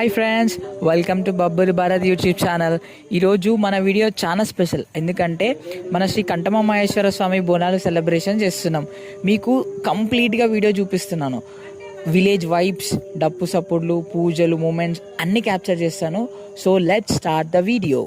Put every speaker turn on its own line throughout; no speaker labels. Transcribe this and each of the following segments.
Hi friends, welcome to Babburi Bharat YouTube channel. ఈరోజు మన video చాలా స్పెషల్. ఎందుకంటే మన శ్రీ కంఠమ మహేశ్వర స్వామి బోనాలు సెలబ్రేషన్ చేస్తున్నాం. మీకు కంప్లీట్గా వీడియో చూపిస్తున్నాను. విలేజ్ వైబ్స్, డప్పు సపోర్ట్లు, పూజలు, మూమెంట్స్ అన్నీ క్యాప్చర్ చేస్తాను. So let's start the video.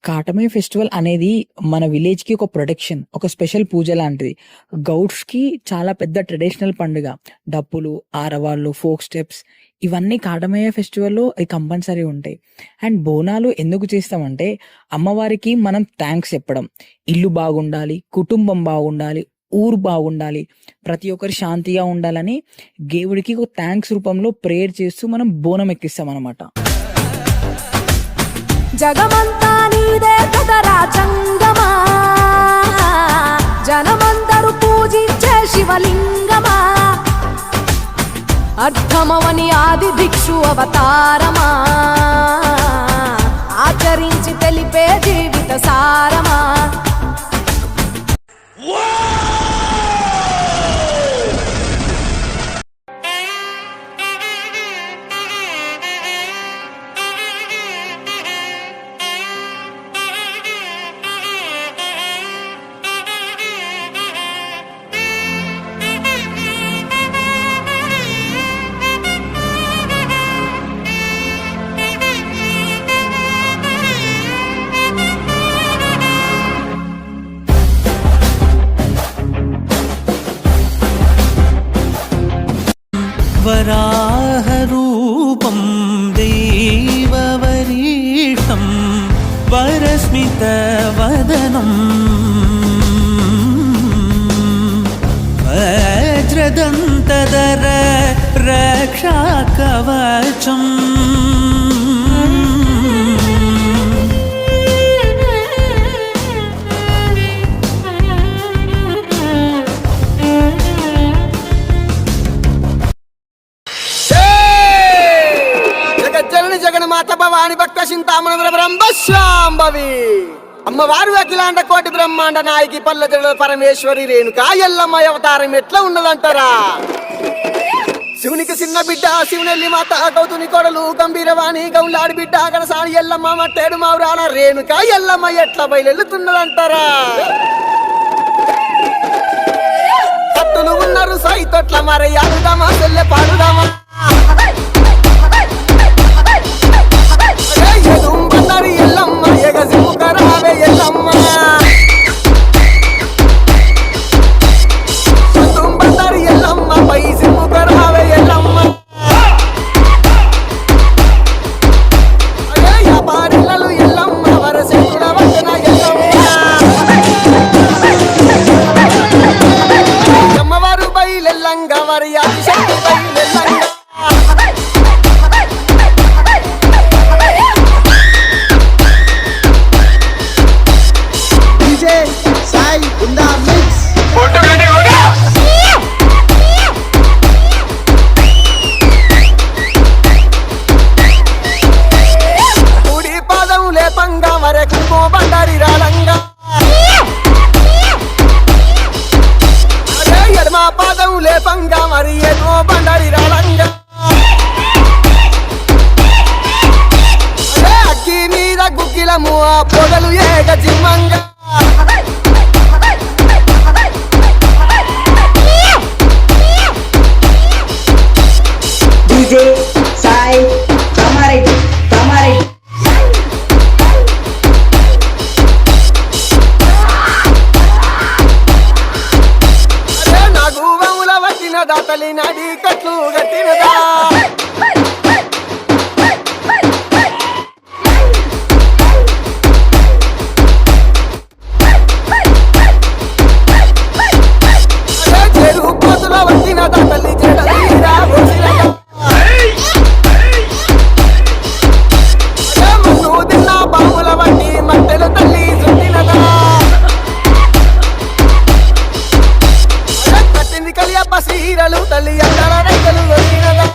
Katamayya festival అనేది మన విలేజ్ కి ఒక ప్రొటెక్షన్, ఒక స్పెషల్ పూజ లాంటిది. గౌడ్స్ కి చాలా పెద్ద ట్రెడిషనల్ పండుగ. డప్పులు, ఆరవాళ్ళు, ఫోక్ స్టెప్స్ ఇవన్నీ కాటమయ్య ఫెస్టివల్లో కంపల్సరీ ఉంటాయి. అండ్ బోనాలు ఎందుకు చేస్తామంటే అమ్మవారికి మనం థ్యాంక్స్ చెప్పడం. ఇల్లు బాగుండాలి, కుటుంబం బాగుండాలి, ఊరు బాగుండాలి, ప్రతి ఒక్కరు శాంతిగా ఉండాలని దేవుడికి ఒక థ్యాంక్స్ రూపంలో ప్రేయర్ చేస్తూ మనం బోనం ఎక్కిస్తాం అన్నమాట.
జగమంతా నీదే కదరా చంగమా, జనమందరూ పూజించే శివలింగమా, అర్థమవని ఆది భిక్షు అవతారమా, ఆచరించి తెలిపే జీవిత సారమా.
వరాహరూపం దైవవరీష్టం వరస్మితవదనం వజ్రదంతధర రక్షాకవచం
జగన్మాత భవాని భక్త చింతామణ బ్రహ్మశాంభవి అమ్మవారు అఖిలాండ కోటి బ్రహ్మాండ నాయకి పల్లె పరమేశ్వరి రేణుకా ఎల్లమ్మ అవతారం ఎట్లా ఉన్నదంటారా? శివునికి చిన్న బిడ్డ శివునెల్లి మాత గౌతుని కొడలు గంభీరవాణి గౌలాడి బిడ్డ కనసాని ఎల్లమ్మ మట్టేడు మావురాల రేణుకా ఎల్లమ్మ ఎట్లా బయలుతున్నదంటారా? కట్టులు ఉన్నారు సైతొట్ల మరి అడుదామా చెల్లె పాడుదామా? ఎల్లమ్మ ఎగసిముకరావే ఎల్లమ్మ ఎల్లమ్మ పై సిముకరావే ఎల్లమ్మ వ్యాపారిల్లలు ఎల్లమ్మ వరసేకుడ వచన ఎల్లమ్మ అమ్మవారు బయలెల్లంగ వరి అతిశక్తి బయలెల్లంగ పంగా మరి ఏదో బండరి రాళంగా అగ్గి మీద గుగ్గిలము ఆ పొగలు ఏగ జిమ్మంగా
DJ Sai Kamaretti
నాకు వముల వచ్చిన దాతలి నడి కట్లు గట్టినదా చెరువు కోతుల వచ్చిన దాతలి చెడలీరా మన్ను తిన్న బాముల వంటి మట్టెలు తల్లి చుట్టినదా కట్టింది కలియప్ప సీరలు తల్లి అందర రైతులు వచ్చినదా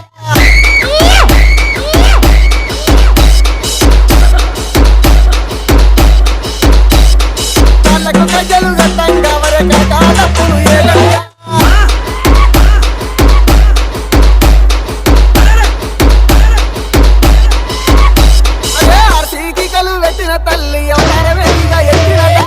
కాళ్ళకు గజ్జలు గట్టంగా వరక కాలప్పులు ఏలంగా అదే ఆర్సీకికలు పెట్టిన తల్లి అవతారమేగా ఎత్తినదా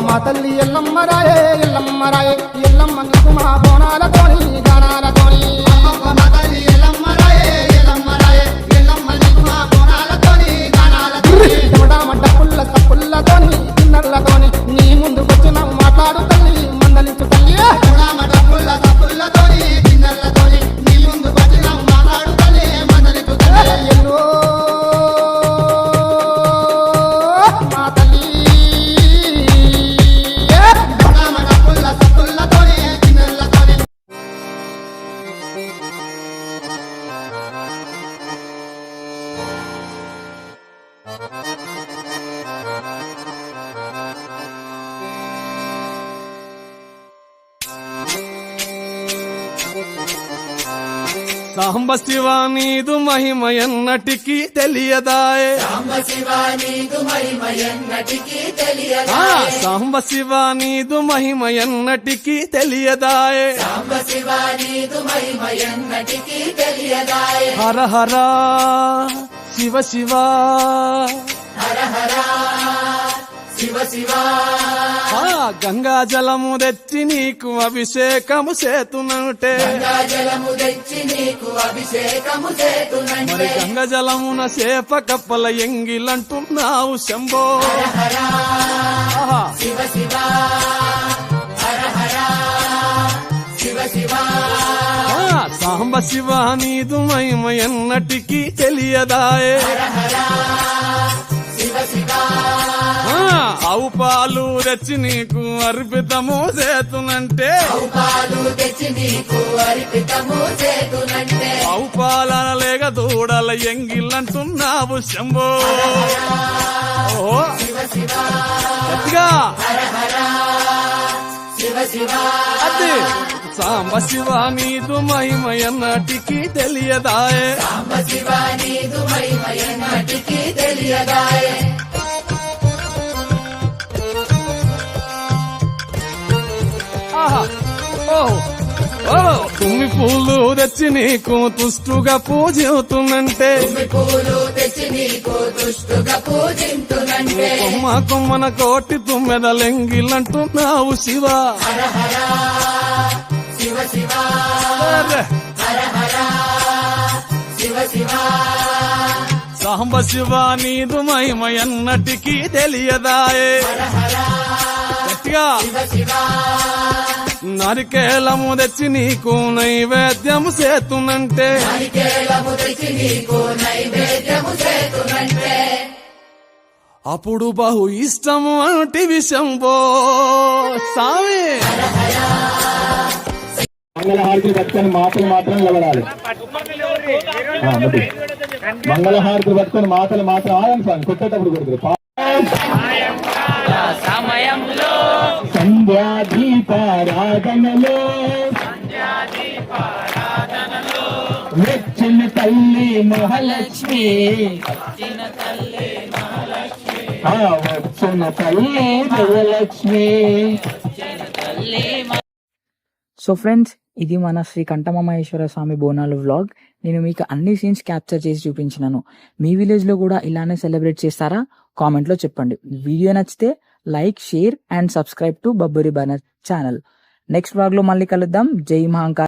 మా తల్లి ఎల్లమ్మ రాయే ఎల్లమ్మ రాయే ఎల్లమ్మ నీకు మా బోనాలతోని గానాలతోని మా తల్లి ఎల్లమ్మ రాయే ఎల్లమ్మ రాయే ఎల్లమ్మ నీకు మా బోనాలతోని గానాలతోని చెమట పుల్ల సప్పుల్లతోని కిన్నర్లతోని నీ ముందుకొచ్చిన మాట్లాడు తల్లి మందలించు తల్లి చెమట పుల్ల సప్పుల్లతోని కిన్నర్లతోని నీ ముందుకొచ్చిన మాట్లాడు తల్లి మందలించు తల్లి ఎల్లో మా తల్లి
సాంబ శివ నీదు మహిమ ఎన్నటికీ తెలియదాయే సాంబ శివ నీదు మహిమ ఎన్నటికీ తెలియదాయే హర హర శివ శివ గంగా జలము తెచ్చి నీకు అభిషేకము చేతునంటే మరి గంగా జలమున చేప కప్పల ఎంగిలంటున్నావు శంభో సాంబ శివ నీదు మహిమ ఎన్నటికీ తెలియదాయే ఆవు పాలు తెచ్చి నీకు అర్పితము చేతునంటే ఆవు పాలన లేక దూడల ఎంగిల్లంటున్నావు శంభో గట్టిగా అదే సాంబ శివ నీదు మహిమ ఎన్నటికి తెలియదాయే ఆహా ఓహో ఓ తుమ్మి పూలు తెచ్చి నీకు తుష్టుగా పూజింతున్నంటే కొమ్మ కొమ్మన కోటి తుమ్మెదలెంగిలంటున్నావు శివ అరే. సాంబ శివ నీదు మహిమ ఎన్నటికీ తెలియదాయే గట్టిగా నరికేలము తెచ్చి నీకు నైవేద్యము చేతునంటే అప్పుడు బహు ఇష్టము అంటే విషంబో సామి
మంగళహారతి పట్టుకొని మాటలు మాత్రం నిలబడాలి. మంగళహారతి పట్టుకొని మాటలు మాత్రం ఆగండి సార్, కొట్టేటప్పుడు కొడుతుంది. సంధ్యాదీపారాధనలో వచ్చిన తల్లి మహాలక్ష్మి, వచ్చిన తల్లి జయలక్ష్మి.
సో ఫ్రెండ్స్, ఇది మన శ్రీ కంఠమమహేశ్వర స్వామి బోనాలు వ్లాగ్. నేను మీకు అన్ని సీన్స్ క్యాప్చర్ చేసి చూపించినాను. మీ విలేజ్ లో కూడా ఇలానే సెలబ్రేట్ చేస్తారా? కామెంట్ లో చెప్పండి. వీడియో నచ్చితే like, share and subscribe to Babburi banner channel. Next vlog లో మళ్ళీ కలుద్దాం. జై మహాంకాళి.